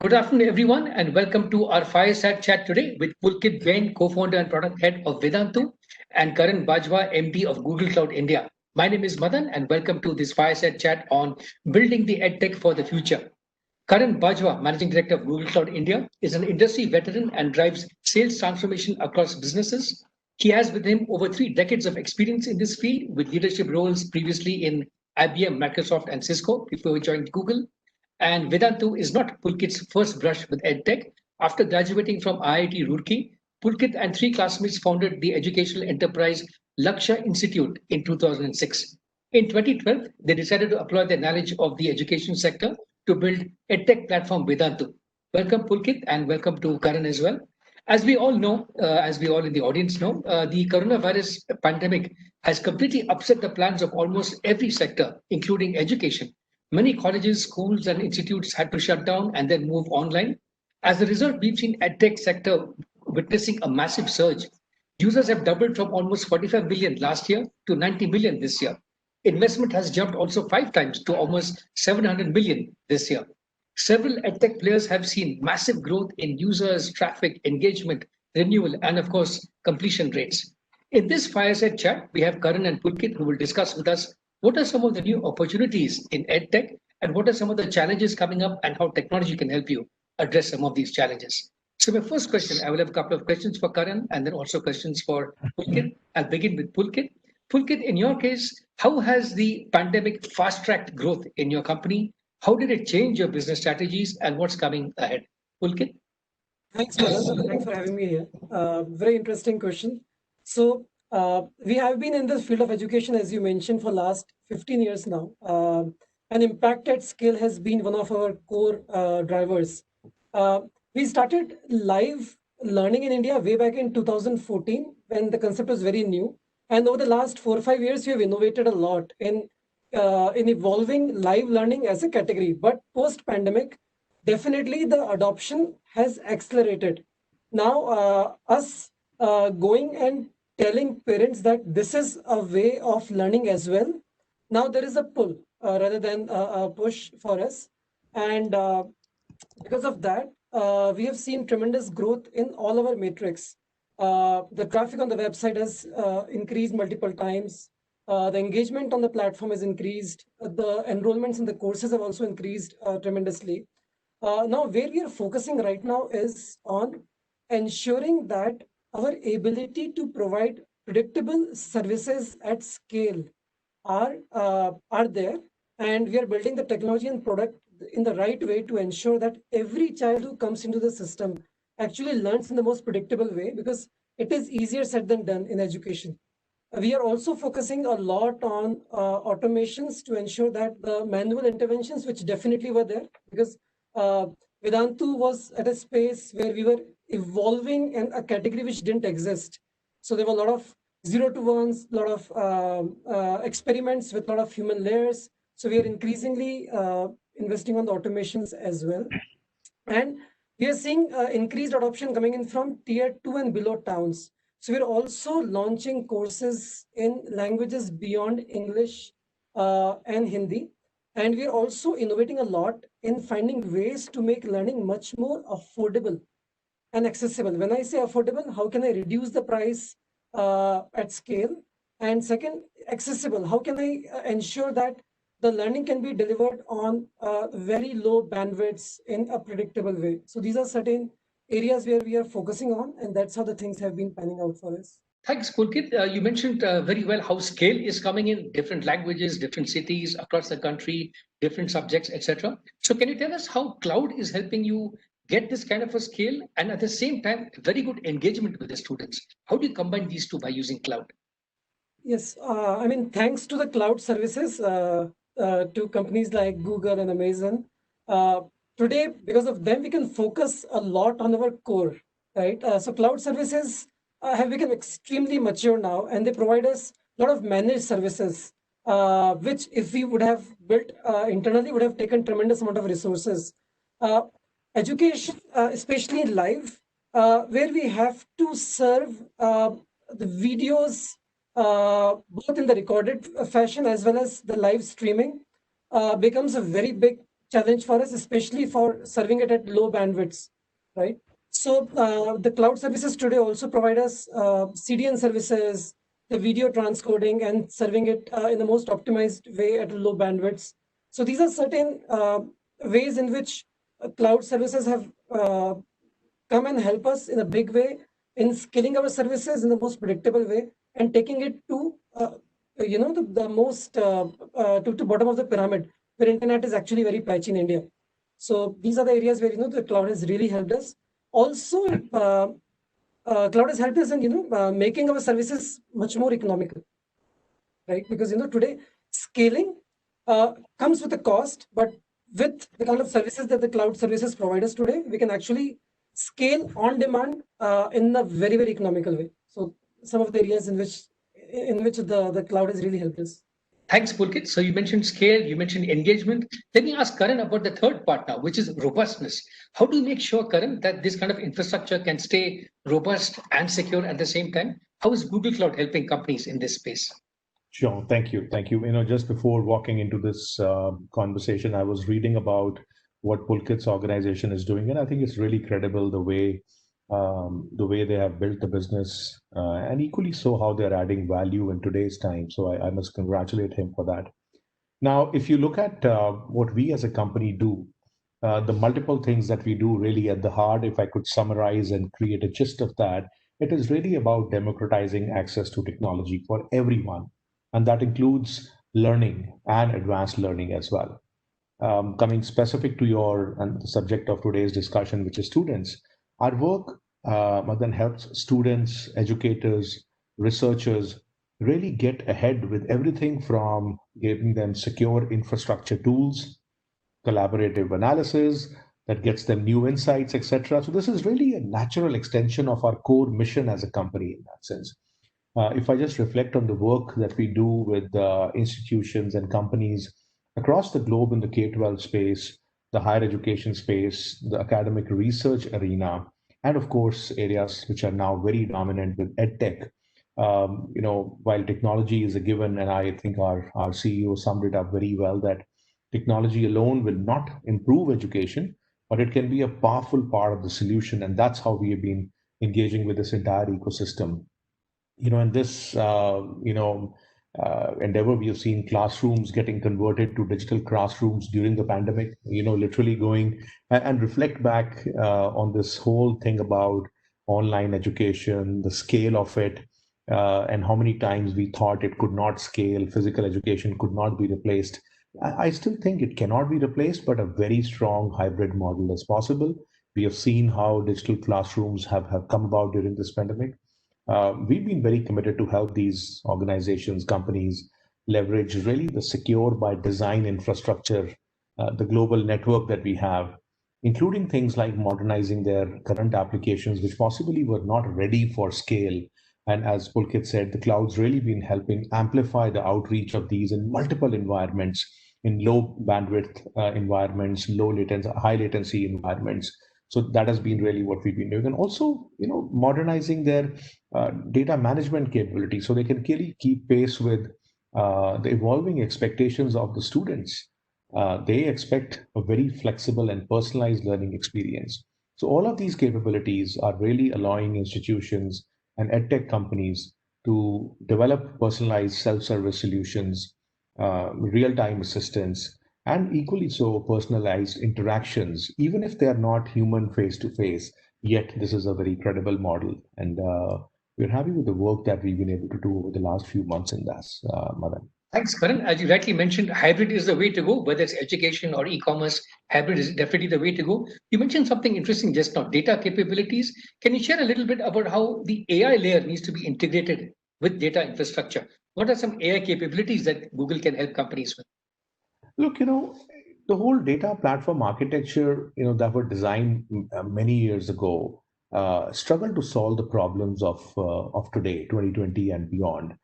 Good afternoon, everyone, and welcome to our fireside chat today with Pulkit Jain, co-founder and product head of Vedantu, and Karan Bajwa, MD of Google Cloud India. My name is Madan, and welcome to this fireside chat on building the edtech for the future. Karan Bajwa, Managing Director of Google Cloud India, is an industry veteran and drives sales transformation across businesses. He has with him over 3 decades of experience in this field with leadership roles previously in IBM, Microsoft, and Cisco before he joined Google. And Vedantu is not Pulkit's first brush with EdTech. After graduating from IIT Roorkee, Pulkit and 3 classmates founded the educational enterprise Lakshya Institute in 2006. In 2012, they decided to apply their knowledge of the education sector to build EdTech platform Vedantu. Welcome, Pulkit, and welcome to Karan as well. As we all know, as we all in the audience know, the coronavirus pandemic has completely upset the plans of almost every sector, including education. Many colleges, schools, and institutes had to shut down and then move online. As a result, we've seen edtech sector witnessing a massive surge. Users have doubled from almost 45 million last year to 90 million this year. Investment has jumped also 5 times to almost 700 million this year. Several edtech players have seen massive growth in users, traffic, engagement, renewal, and of course, completion rates. In this fireside chat, we have Karan and Pulkit who will discuss with us what are some of the new opportunities in EdTech and what are some of the challenges coming up and how technology can help you address some of these challenges. So my first question, I will have a couple of questions for Karan and then also questions for Pulkit. I'll begin with Pulkit. Pulkit, in your case, how has the pandemic fast-tracked growth in your company? How did it change your business strategies and what's coming ahead? Pulkit? Thanks, Madan. Thanks for having me here. Very interesting question. So we have been in the field of education, as you mentioned, for last 15 years now. And impact at scale has been one of our core drivers. We started live learning in India way back in 2014 when the concept was very new. And over the last 4 or 5 years, we have innovated a lot in evolving live learning as a category. But post-pandemic, definitely the adoption has accelerated. Now, us going and telling parents that this is a way of learning as well. Now there is a pull rather than a push for us. And because of that, we have seen tremendous growth in all our metrics. The traffic on the website has increased multiple times. The engagement on the platform has increased. The enrollments in the courses have also increased tremendously. Now, where we are focusing right now is on ensuring that our ability to provide predictable services at scale are there, and we are building the technology and product in the right way to ensure that every child who comes into the system actually learns in the most predictable way, because it is easier said than done in education. We are also focusing a lot on automations to ensure that the manual interventions, which definitely were there, because Vedantu was at a space where we were evolving in a category which didn't exist. So there were a lot of 0 to 1s, a lot of experiments with a lot of human layers. So we are increasingly investing on the automations as well. And we are seeing increased adoption coming in from tier 2 and below towns. So we're also launching courses in languages beyond English and Hindi. And we're also innovating a lot in finding ways to make learning much more affordable and accessible. When I say affordable, how can I reduce the price at scale? And second, accessible. How can I ensure that the learning can be delivered on very low bandwidths in a predictable way? So these are certain areas where we are focusing on, and that's how the things have been panning out for us. Thanks, Pulkit. You mentioned very well how scale is coming in different languages, different cities across the country, different subjects, etc. So can you tell us how cloud is helping you get this kind of a scale and at the same time, very good engagement with the students? How do you combine these two by using cloud? Yes, I mean, thanks to the cloud services, to companies like Google and Amazon, today, because of them, we can focus a lot on our core, right? So cloud services have become extremely mature now, and they provide us a lot of managed services, which if we would have built internally would have taken tremendous amount of resources. Education, especially live, where we have to serve the videos both in the recorded fashion as well as the live streaming, becomes a very big challenge for us, especially for serving it at low bandwidths, right? So the cloud services today also provide us CDN services, the video transcoding, and serving it in the most optimized way at low bandwidths. So these are certain ways in which cloud services have come and help us in a big way in scaling our services in the most predictable way and taking it to the most to bottom of the pyramid where internet is actually very patchy in India. So these are the areas where the cloud has really helped us. Also, cloud has helped us in making our services much more economical, right? Because today scaling comes with a cost, but with the kind of services that the cloud services provide us today, we can actually scale on demand in a very, very economical way. So some of the areas in which the cloud has really helped us. Thanks, Pulkit. So you mentioned scale, you mentioned engagement. Let me ask Karan about the third part now, which is robustness. How do you make sure, Karan, that this kind of infrastructure can stay robust and secure at the same time? How is Google Cloud helping companies in this space? Sure. Thank you. Thank you. Just before walking into this conversation, I was reading about what Pulkit's organization is doing, and I think it's really credible the way they have built the business, and equally so how they're adding value in today's time. So I must congratulate him for that. Now, if you look at what we as a company do, the multiple things that we do really at the heart, if I could summarize and create a gist of that, it is really about democratizing access to technology for everyone. And that includes learning and advanced learning as well. Coming specific to and the subject of today's discussion, which is students, our work then helps students, educators, researchers really get ahead with everything from giving them secure infrastructure tools, collaborative analysis that gets them new insights, etc. So this is really a natural extension of our core mission as a company in that sense. If I just reflect on the work that we do with institutions and companies across the globe in the K-12 space, the higher education space, the academic research arena, and of course, areas which are now very dominant with EdTech. While technology is a given, and I think our CEO summed it up very well, that technology alone will not improve education, but it can be a powerful part of the solution. And that's how we have been engaging with this entire ecosystem. In this, endeavor, we have seen classrooms getting converted to digital classrooms during the pandemic, literally going and reflect back on this whole thing about online education, the scale of it, and how many times we thought it could not scale, physical education could not be replaced. I still think it cannot be replaced, but a very strong hybrid model is possible. We have seen how digital classrooms have come about during this pandemic. We've been very committed to help these organizations, companies leverage really the secure by design infrastructure, the global network that we have, including things like modernizing their current applications, which possibly were not ready for scale. And as Pulkit said, the cloud's really been helping amplify the outreach of these in multiple environments, in low bandwidth environments, high latency environments. So that has been really what we've been doing. And also, modernizing their data management capability so they can really keep pace with the evolving expectations of the students. They expect a very flexible and personalized learning experience. So all of these capabilities are really allowing institutions and edtech companies to develop personalized self-service solutions, real-time assistance, and equally so personalized interactions, even if they are not human face-to-face. Yet this is a very credible model, and we're happy with the work that we've been able to do over the last few months in this, Madan. Thanks, Karan. As you rightly mentioned, hybrid is the way to go, whether it's education or e-commerce. Hybrid is definitely the way to go. You mentioned something interesting just now, data capabilities. Can you share a little bit about how the AI layer needs to be integrated with data infrastructure? What are some AI capabilities that Google can help companies with? Look, the whole data platform architecture, that were designed many years ago, struggled to solve the problems of today, 2020 and beyond.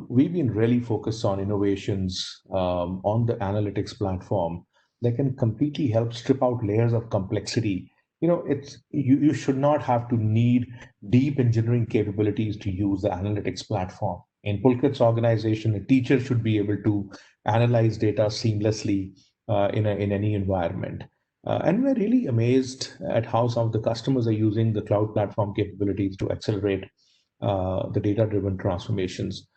We've been really focused on innovations on the analytics platform that can completely help strip out layers of complexity. You should not have to need deep engineering capabilities to use the analytics platform. In Pulkit's organization, a teacher should be able to analyze data seamlessly in any environment. And we're really amazed at how some of the customers are using the cloud platform capabilities to accelerate the data-driven transformations.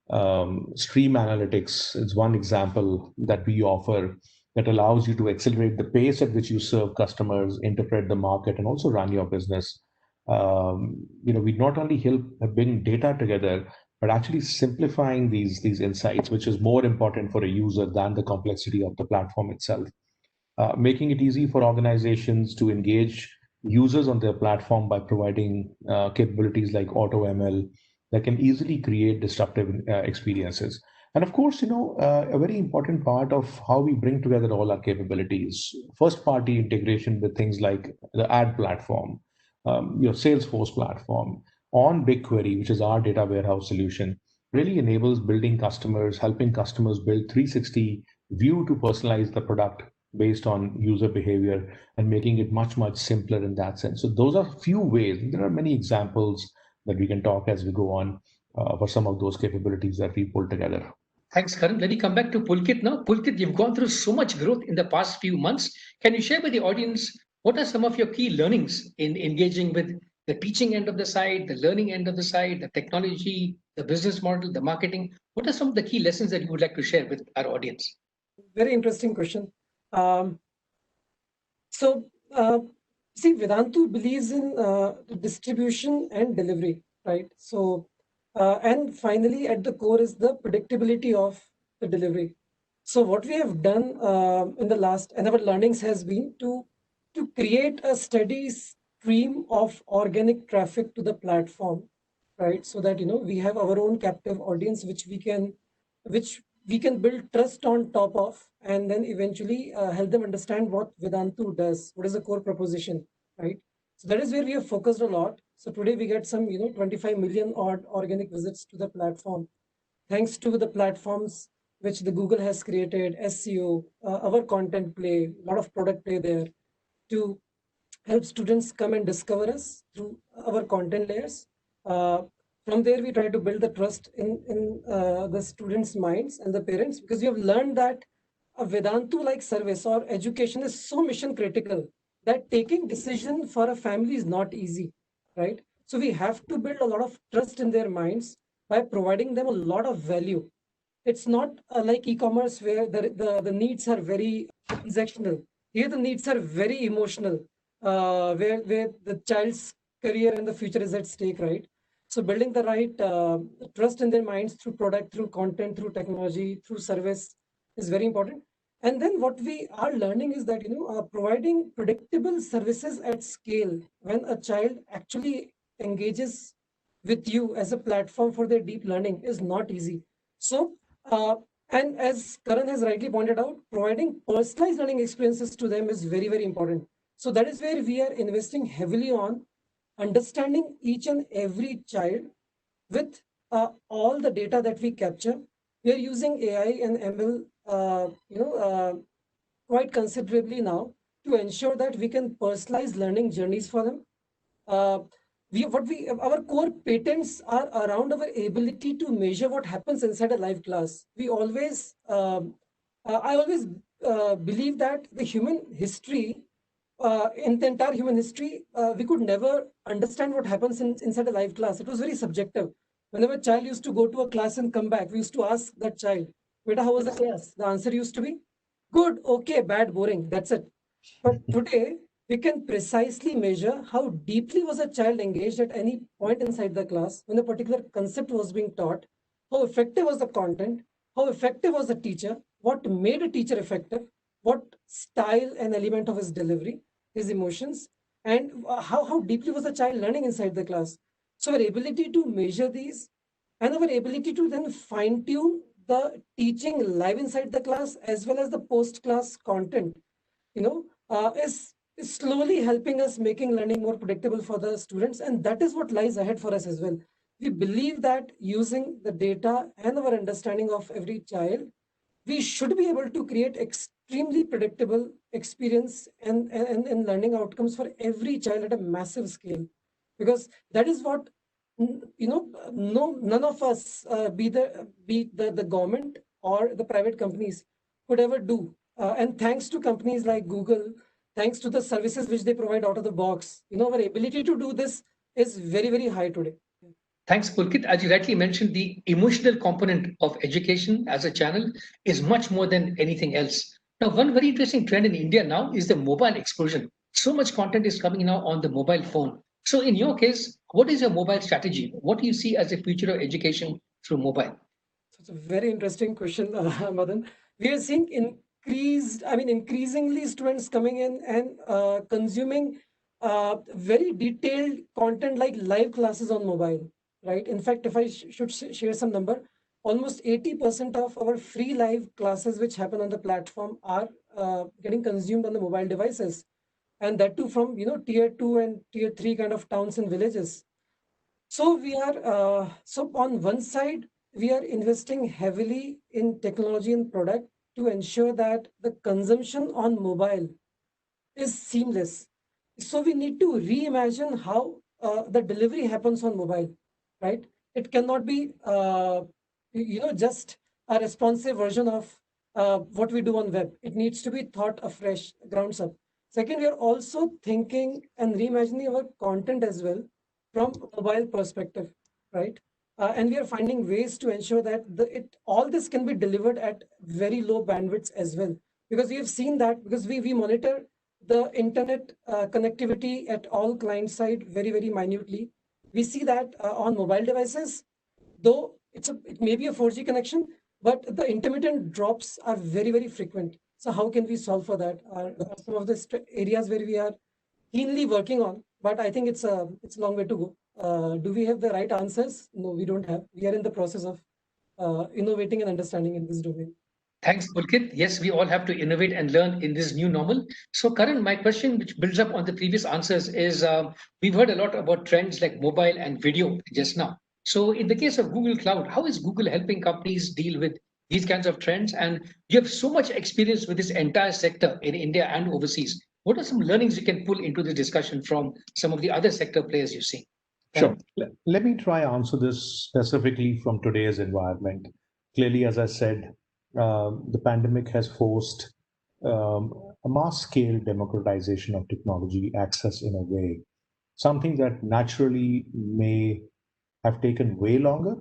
Stream Analytics is one example that we offer that allows you to accelerate the pace at which you serve customers, interpret the market, and also run your business. We not only help bring data together, but actually simplifying these insights, which is more important for a user than the complexity of the platform itself. Making it easy for organizations to engage users on their platform by providing capabilities like AutoML that can easily create disruptive experiences. And of course, a very important part of how we bring together all our capabilities, first party integration with things like the ad platform, your Salesforce platform, on BigQuery, which is our data warehouse solution, really enables helping customers build 360 view to personalize the product based on user behavior and making it much, much simpler in that sense. So those are few ways. There are many examples that we can talk as we go on for some of those capabilities that we pull together. Thanks, Karan. Let me come back to Pulkit now. Pulkit, you've gone through so much growth in the past few months. Can you share with the audience what are some of your key learnings in engaging with the teaching end of the side, the learning end of the side, the technology, the business model, the marketing? What are some of the key lessons that you would like to share with our audience? Very interesting question. See, Vedantu believes in distribution and delivery, right? And finally, at the core is the predictability of the delivery. So what we have done in the last, and our learnings has been to create a steady stream of organic traffic to the platform, right? So that, we have our own captive audience, which we can build trust on top of, and then eventually help them understand what Vedantu does, what is the core proposition, right? So that is where we have focused a lot. So today we get some, 25 million odd organic visits to the platform, thanks to the platforms which the Google has created, SEO, our content play, a lot of product play there to help students come and discover us through our content layers. From there, we try to build the trust in the students' minds and the parents, because we have learned that a Vedantu-like service or education is so mission critical that taking decision for a family is not easy, right? So we have to build a lot of trust in their minds by providing them a lot of value. It's not like e-commerce where the needs are very transactional. Here the needs are very emotional, where the child's career and the future is at stake, right? So building the right trust in their minds through product, through content, through technology, through service is very important. And then what we are learning is that, providing predictable services at scale when a child actually engages with you as a platform for their deep learning is not easy. So, and as Karan has rightly pointed out, providing personalized learning experiences to them is very, very important. So that is where we are investing heavily on understanding each and every child with all the data that we capture. We are using AI and ML, quite considerably now to ensure that we can personalize learning journeys for them. Our core patents are around our ability to measure what happens inside a live class. I always believe that the human history, in the entire human history, we could never understand what happens inside a live class. It was very subjective. Whenever a child used to go to a class and come back, we used to ask that child, "Beta, how was the class?" The answer used to be, "Good, okay, bad, boring." That's it. But today, we can precisely measure how deeply was a child engaged at any point inside the class when a particular concept was being taught, how effective was the content, how effective was the teacher, what made a teacher effective, what style and element of his delivery, his emotions, and how deeply was the child learning inside the class. So our ability to measure these and our ability to then fine tune the teaching live inside the class as well as the post-class content, is slowly helping us making learning more predictable for the students. And that is what lies ahead for us as well. We believe that using the data and our understanding of every child, we should be able to create extremely predictable experience and learning outcomes for every child at a massive scale. Because that is what, none of us, be the government or the private companies, could ever do And thanks to companies like Google, thanks to the services which they provide out of the box, our ability to do this is very, very high today. Thanks, Pulkit. As you rightly mentioned, the emotional component of education as a channel is much more than anything else. Now, one very interesting trend in India now is the mobile explosion. So much content is coming now on the mobile phone. So, in your case, what is your mobile strategy? What do you see as the future of education through mobile? So it's a very interesting question, Madan. We are seeing increasingly students coming in and consuming very detailed content like live classes on mobile, right? In fact, if I should share some number, almost 80% of our free live classes which happen on the platform are getting consumed on the mobile devices, and that too from tier 2 and tier 3 kind of towns and villages. So so on one side, we are investing heavily in technology and product to ensure that the consumption on mobile is seamless. So we need to reimagine how the delivery happens on mobile, right? It cannot be, just a responsive version of what we do on web. It needs to be thought afresh, grounds up. Second, we are also thinking and reimagining our content as well from a mobile perspective, right? And we are finding ways to ensure that all this can be delivered at very low bandwidths as well. Because we have seen that because we monitor the internet connectivity at all client side very, very minutely. We see that on mobile devices, though it may be a 4G connection, but the intermittent drops are very, very frequent. So how can we solve for that? Are some of the areas where we are keenly working on, but I think it's a long way to go. Do we have the right answers? No, we don't have. We are in the process of innovating and understanding in this domain. Thanks, Pulkit. Yes, we all have to innovate and learn in this new normal. So, Karan, my question, which builds up on the previous answers, is we've heard a lot about trends like mobile and video just now. So, in the case of Google Cloud, how is Google helping companies deal with these kinds of trends? And you have so much experience with this entire sector in India and overseas. What are some learnings you can pull into the discussion from some of the other sector players you see? Sure. Let me try answer this specifically from today's environment. Clearly, as I said, the pandemic has forced a mass scale democratization of technology access in a way, something that naturally may have taken way longer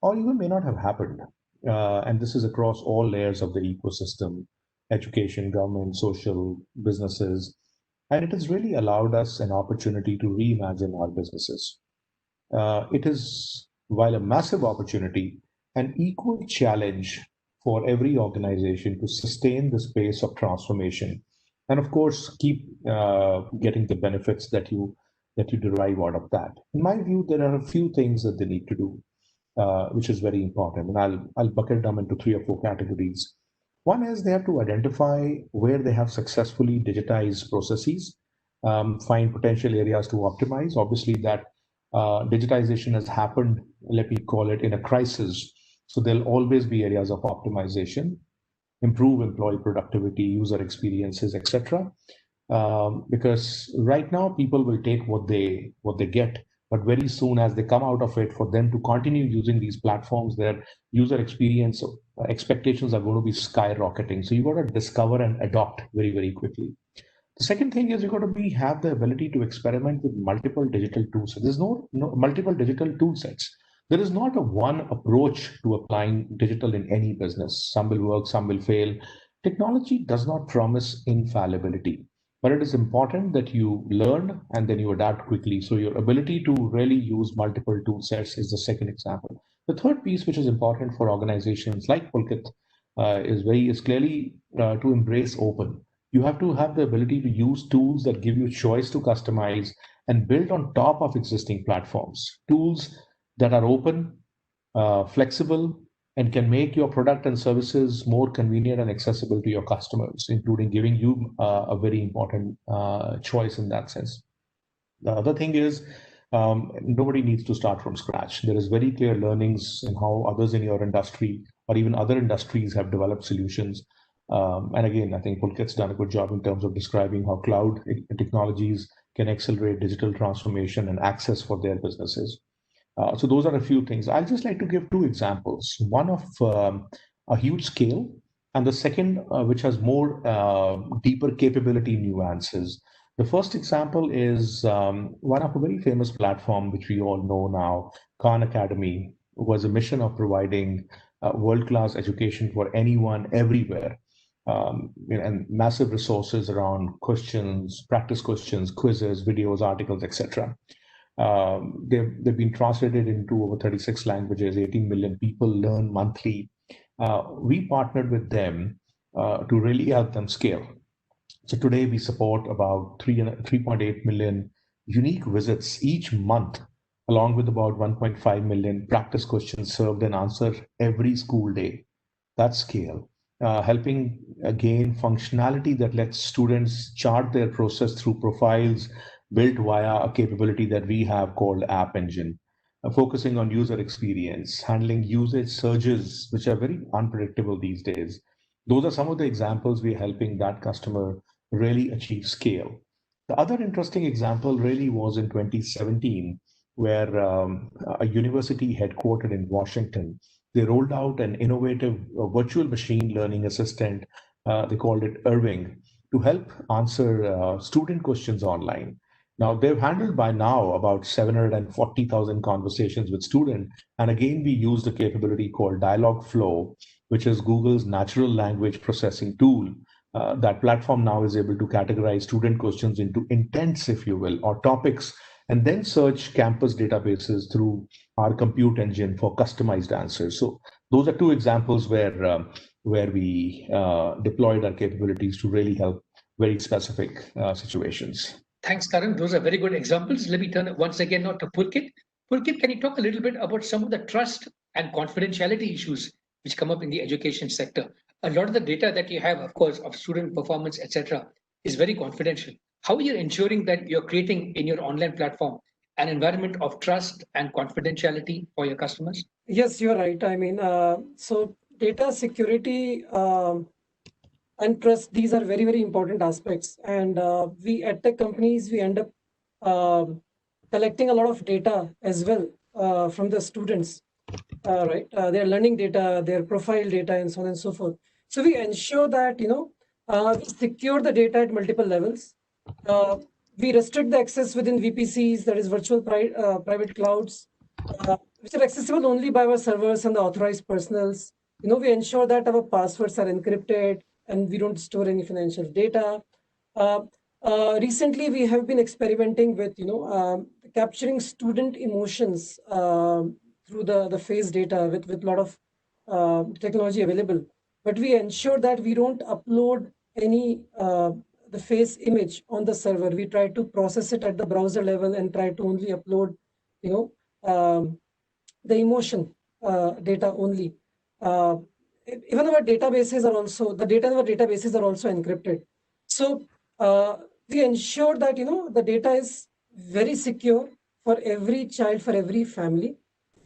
or even may not have happened. And this is across all layers of the ecosystem: education, government, social, businesses. And it has really allowed us an opportunity to reimagine our businesses. It is, while a massive opportunity, an equal challenge for every organization to sustain this pace of transformation, and of course keep getting the benefits that you derive out of that. In my view, there are a few things that they need to do, which is very important, and I'll bucket them into 3 or 4 categories. One is they have to identify where they have successfully digitized processes, find potential areas to optimize. Obviously, that digitization has happened, let me call it, in a crisis. So there'll always be areas of optimization, improve employee productivity, user experiences, etc. Because right now people will take what they get, but very soon as they come out of it, for them to continue using these platforms, their user experience expectations are going to be skyrocketing. So you've got to discover and adopt very, very quickly. The second thing is you've got to have the ability to experiment with multiple digital tools. So there's no multiple digital tool sets. There is not a one approach to applying digital in any business. Some will work, some will fail. Technology does not promise infallibility, but it is important that you learn and then you adapt quickly. So your ability to really use multiple tool sets is the second example. The third piece, which is important for organizations like Pulkit, is clearly to embrace open. You have to have the ability to use tools that give you choice to customize and build on top of existing platforms. Tools that are open, flexible, and can make your product and services more convenient and accessible to your customers, including giving you a very important choice in that sense. The other thing is nobody needs to start from scratch. There is very clear learnings in how others in your industry or even other industries have developed solutions. And again, I think Pulkit's done a good job in terms of describing how cloud technologies can accelerate digital transformation and access for their businesses. So those are a few things. I'd just like to give 2 examples. One of a huge scale and the second, which has more deeper capability nuances. The first example is one of a very famous platform, which we all know now, Khan Academy, was a mission of providing world-class education for anyone, everywhere, and massive resources around questions, practice questions, quizzes, videos, articles, etc. They've been translated into over 36 languages. 18 million people learn monthly. We partnered with them to really help them scale. So today we support about 3.8 million unique visits each month, along with about 1.5 million practice questions served and answered every school day. That's scale. Helping gain functionality that lets students chart their process through profiles built via a capability that we have called App Engine, focusing on user experience, handling usage surges, which are very unpredictable these days. Those are some of the examples we're helping that customer really achieve scale. The other interesting example really was in 2017, where a university headquartered in Washington, they rolled out an innovative virtual machine learning assistant. They called it Irving, to help answer student questions online. Now, they've handled by now about 740,000 conversations with students. And again, we used a capability called Dialogflow, which is Google's natural language processing tool. That platform now is able to categorize student questions into intents, if you will, or topics, and then search campus databases through our compute engine for customized answers. So those are two examples where we deployed our capabilities to really help very specific situations. Thanks, Karan. Those are very good examples. Let me turn once again now to Pulkit. Pulkit, can you talk a little bit about some of the trust and confidentiality issues which come up in the education sector? A lot of the data that you have, of course, of student performance, etc., is very confidential. How are you ensuring that you're creating in your online platform an environment of trust and confidentiality for your customers? Yes, you're right. I mean, so data security and trust, these are very, very important aspects. And we at tech companies, we end up collecting a lot of data as well from the students, right? Their learning data, their profile data, and so on and so forth. So we ensure that, we secure the data at multiple levels. We restrict the access within VPCs, that is private clouds, which are accessible only by our servers and the authorized personals. We ensure that our passwords are encrypted and we don't store any financial data. Recently, we have been experimenting with, capturing student emotions through the face data with a lot of technology available. But we ensure that we don't upload any the face image on the server. We try to process it at the browser level and try to only upload, the emotion data only. Even our databases are also, the data in our databases are also encrypted. So we ensure that, the data is very secure for every child, for every family.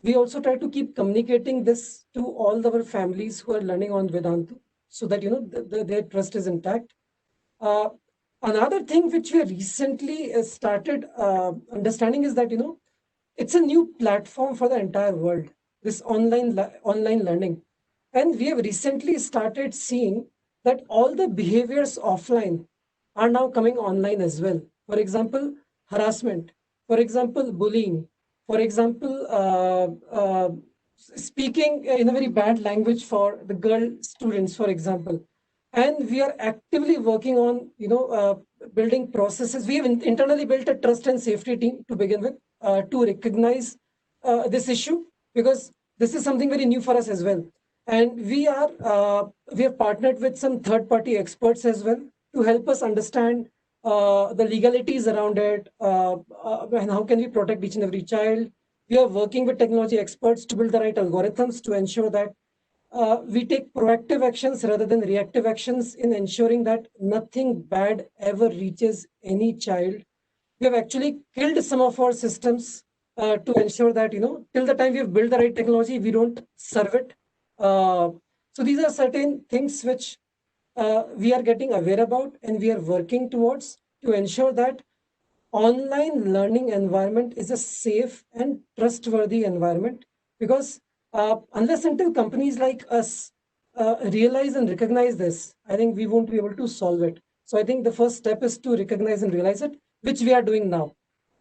We also try to keep communicating this to all our families who are learning on Vedantu, so that, their trust is intact. Another thing which we recently started understanding is that, it's a new platform for the entire world, this online learning. And we have recently started seeing that all the behaviors offline are now coming online as well. For example, harassment, for example, bullying, for example, speaking in a very bad language for the girl students, for example. And we are actively working on, building processes. We have internally built a trust and safety team to begin with to recognize this issue, because this is something very new for us as well. And we have partnered with some third-party experts as well to help us understand the legalities around it, and how can we protect each and every child. We are working with technology experts to build the right algorithms to ensure that we take proactive actions rather than reactive actions in ensuring that nothing bad ever reaches any child. We have actually killed some of our systems to ensure that, till the time we have built the right technology, we don't serve it. So these are certain things which we are getting aware about and we are working towards to ensure that online learning environment is a safe and trustworthy environment, because unless until companies like us realize and recognize this, I think we won't be able to solve it. So I think the first step is to recognize and realize it, which we are doing now.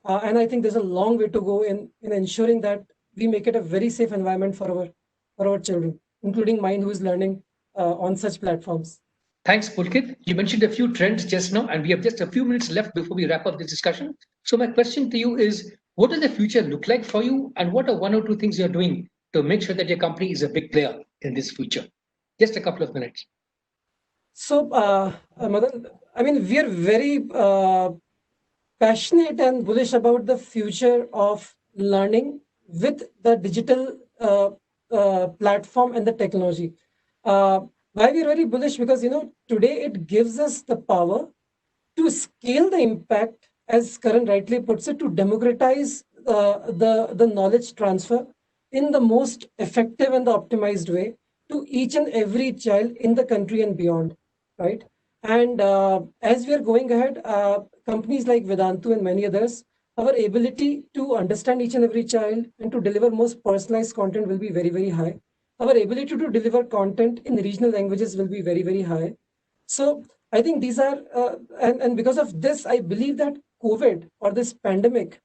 And I think there's a long way to go in ensuring that we make it a very safe environment for our children, including mine who is learning on such platforms. Thanks, Pulkit. You mentioned a few trends just now, and we have just a few minutes left before we wrap up this discussion. So my question to you is, what does the future look like for you, and what are one or two things you're doing to make sure that your company is a big player in this future? Just a couple of minutes. So, Madan, I mean, we are very passionate and bullish about the future of learning with the digital platform and the technology. Why we are very bullish? Because today it gives us the power to scale the impact, as Karan rightly puts it, to democratize the knowledge transfer in the most effective and the optimized way to each and every child in the country and beyond, right? And as we are going ahead, companies like Vedantu and many others, our ability to understand each and every child and to deliver most personalized content will be very, very high. Our ability to deliver content in regional languages will be very, very high. So I think these are, and because of this, I believe that COVID or this pandemic,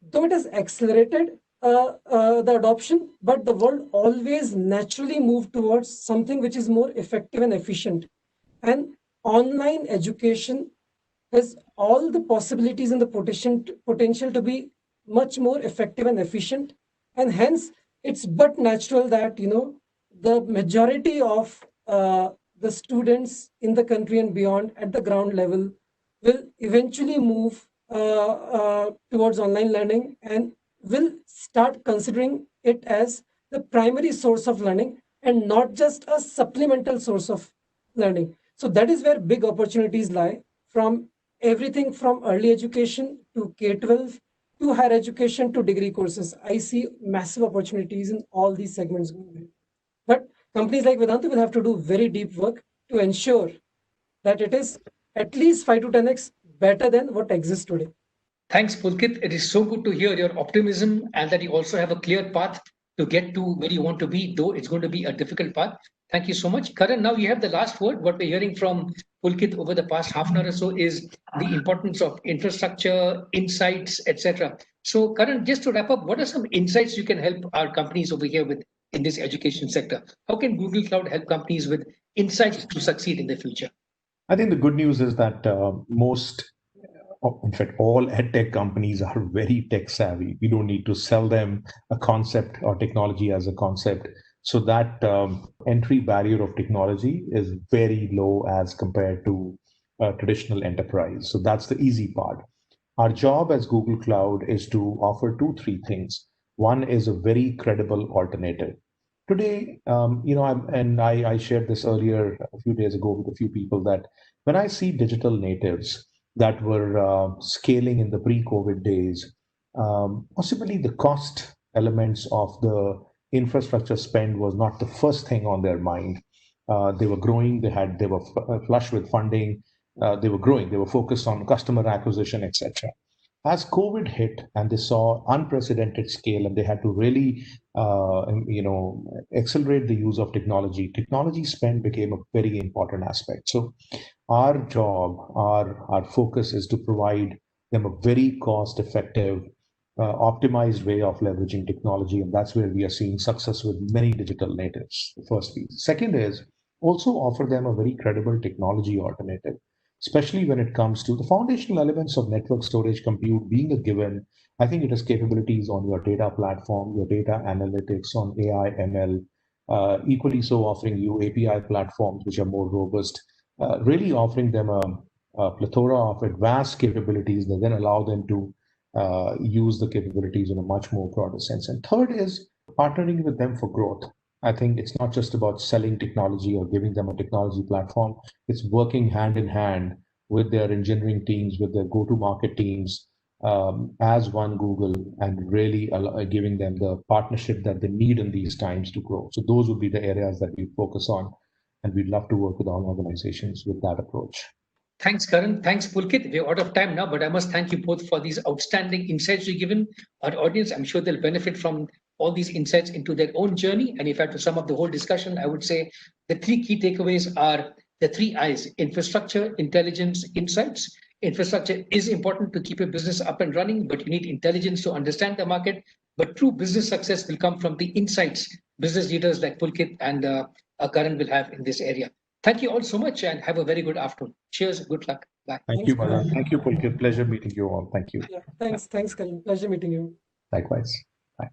though it has accelerated the adoption, but the world always naturally moved towards something which is more effective and efficient. And online education has all the possibilities and the potential to be much more effective and efficient. And hence, it's but natural that, the majority of the students in the country and beyond at the ground level will eventually move towards online learning and will start considering it as the primary source of learning and not just a supplemental source of learning. So that is where big opportunities lie, from everything from early education to K-12 to higher education to degree courses. I see massive opportunities in all these segments going ahead. But companies like Vedanta will have to do very deep work to ensure that it is at least 5 to 10x better than what exists today. Thanks, Pulkit. It is so good to hear your optimism and that you also have a clear path to get to where you want to be, though it's going to be a difficult path. Thank you so much. Karan, now you have the last word. What we're hearing from Pulkit over the past half an hour or so is the importance of infrastructure, insights, etc. So, Karan, just to wrap up, what are some insights you can help our companies over here with in this education sector? How can Google Cloud help companies with insights to succeed in the future? I think the good news is that in fact, all edtech companies are very tech savvy. We don't need to sell them a concept or technology as a concept. So that entry barrier of technology is very low as compared to traditional enterprise. So that's the easy part. Our job as Google Cloud is to offer three things. One is a very credible alternative. Today, I shared this earlier a few days ago with a few people that when I see digital natives that were scaling in the pre-COVID days, possibly the cost elements of the infrastructure spend was not the first thing on their mind. They were growing, they were flush with funding, they were growing, they were focused on customer acquisition, etc. As COVID hit and they saw unprecedented scale and they had to really, accelerate the use of technology, technology spend became a very important aspect. So our job, our focus is to provide them a very cost-effective, optimized way of leveraging technology, and that's where we are seeing success with many digital natives. The first piece. Second is also offer them a very credible technology alternative, especially when it comes to the foundational elements of network storage compute being a given. I think it has capabilities on your data platform, your data analytics, on AI, ML, equally so offering you API platforms which are more robust, really offering them a plethora of advanced capabilities that then allow them to use the capabilities in a much more broader sense. And third is partnering with them for growth. I think it's not just about selling technology or giving them a technology platform. It's working hand in hand with their engineering teams, with their go-to-market teams, as one Google, and really giving them the partnership that they need in these times to grow. So those would be the areas that we focus on, and we'd love to work with all organizations with that approach. Thanks, Karan. Thanks, Pulkit. We're out of time now, but I must thank you both for these outstanding insights you've given our audience. I'm sure they'll benefit from all these insights into their own journey. And if I had to sum up the whole discussion, I would say the three key takeaways are the three I's: infrastructure, intelligence, insights. Infrastructure is important to keep your business up and running, but you need intelligence to understand the market. But true business success will come from the insights business leaders like Pulkit and Karan will have in this area. Thank you all so much and have a very good afternoon. Cheers. Good luck. Bye. Thank Thanks, you, Madan. Karan. Thank you, Pulkit. Pleasure meeting you all. Thank you. Yeah, thanks, Karan. Pleasure meeting you. Likewise. Bye.